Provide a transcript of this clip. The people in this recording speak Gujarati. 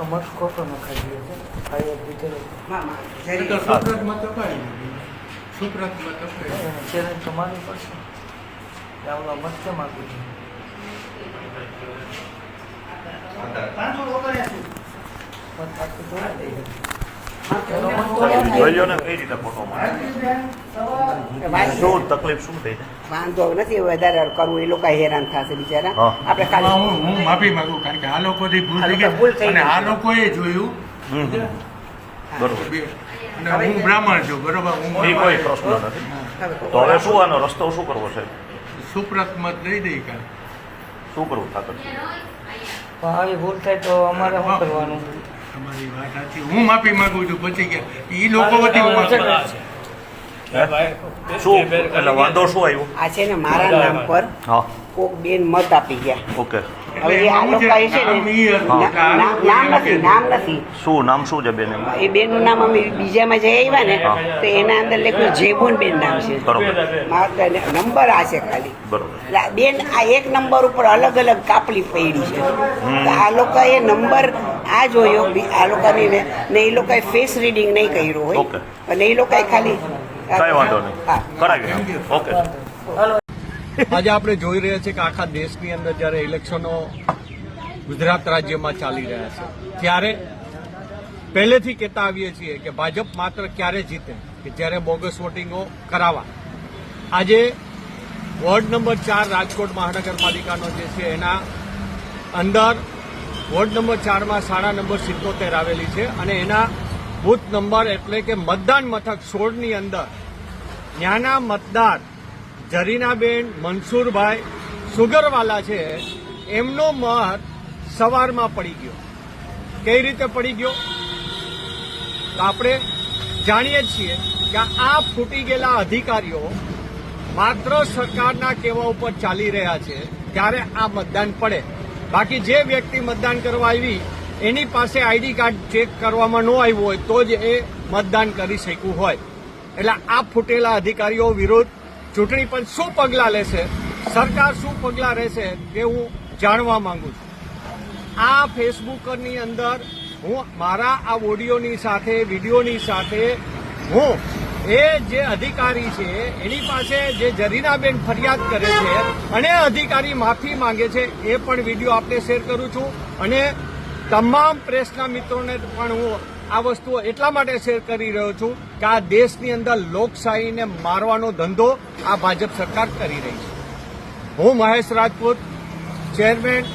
મસ્કો તો નખાઈ ગયો છે ખાઈ ભીતર સુપ્રતમાં તો ચેલેન્જ તો મારવી પડશે આવડા મસ્ત માગું છું શું તકલીફ શું થઈ વાંધો નથી વધારે કરવું એ લોકો હેરાન થશે બિચારા આપણે ખાલી હું માફી માંગુ કારણ કે આ લોકોથી ભૂલ થઈ ગઈ અને આ લોકોએ જોયું બરોબર અને હું બ્રાહ્મણ છું બરોબર એ કોઈ પ્રશ્ન નથી તો હવે શું આનો રસ્તો શું કરવો છે સુપ્રત મત દઈ દઈ કાલ શું કરવું ઠાકર આવી ભૂલ થાય તો અમારે શું કરવાનું તમારી વાત સાચી હું માફી માંગુ છું પછી કે એ લોકો વતી હું માફી શું એટલે વાંધો શું આવ્યો આ છે ને મારા નામ પર હા કોક બેન મત આપી ગયા ઓકે હવે એ આ લોકો છે ને નામ નથી શું નામ શું છે બેન એમ એ બેનનું નામ અમે બીજામાં જઈ આવ્યા ને તો એના અંદર લખ્યું જેબુન બેન નામ છે બરોબર નંબર આ છે ખાલી બરોબર એટલે આ બેન આ એક નંબર ઉપર અલગ અલગ કાપલી પડી છે તો આ લોકોએ નંબર આ જોયો આ લોકોની ને એ લોકોએ ફેસ રીડિંગ નહીં કર્યું હોય ઓકે અને એ લોકોએ ખાલી કઈ વાંધો નહીં કરાવી ઓકે આજે આપણે જોઈ રહ્યા છીએ કે આખા દેશની અંદર જ્યારે ઇલેક્શનો ગુજરાત રાજ્યમાં ચાલી રહ્યા છે ત્યારે પહેલેથી કહેતા આવીએ છીએ કે ભાજપ માત્ર ક્યારે જીતે કે જ્યારે બોગસ વોટિંગો કરાવવા આજે વોર્ડ નંબર 4 રાજકોટ મહાનગરપાલિકાનો જે છે એના અંદર વોર્ડ નંબર 4માં શાળા નંબર 77 આવેલી છે અને એના બૂથ નંબર એટલે કે મતદાન મથક 16ની અંદર ત્યાંના મતદાર જરીનાબેન મનસુરભાઈ સુગરવાલા છે એમનો મત સવારમાં પડી ગયો કઈ રીતે પડી ગયો તો આપણે જાણીએ છીએ કે આ ફૂટી ગયેલા અધિકારીઓ માત્ર સરકારના કહેવા ઉપર ચાલી રહ્યા છે ત્યારે આ મતદાન પડે બાકી જે વ્યક્તિ મતદાન કરવા આવી એની પાસે આઈડી કાર્ડ ચેક કરવામાં ન આવ્યું હોય તો જ એ મતદાન કરી શક્યું હોય એટલે આ ફૂટેલા અધિકારીઓ વિરુદ્ધ ચૂંટણી પંચ શું પગલાં લેશે સરકાર શું પગલાં રહેશે તે હું જાણવા માંગુ છું આ ફેસબુકની અંદર હું મારા આ ઓડિયોની સાથે વિડીયોની સાથે હું એ જે અધિકારી છે એની પાસે જે જરીનાબેન ફરિયાદ કરે છે અને અધિકારી માફી માંગે છે એ પણ વિડીયો આપને શેર કરું છું અને તમામ પ્રેસના મિત્રોને પણ હું આ વસ્તુઓ એટલા માટે શેર કરી રહ્યો છું કે આ દેશની અંદર લોકશાહીને મારવાનો ધંધો આ ભાજપ સરકાર કરી રહી છે હું મહેશ રાજપૂત ચેરમેન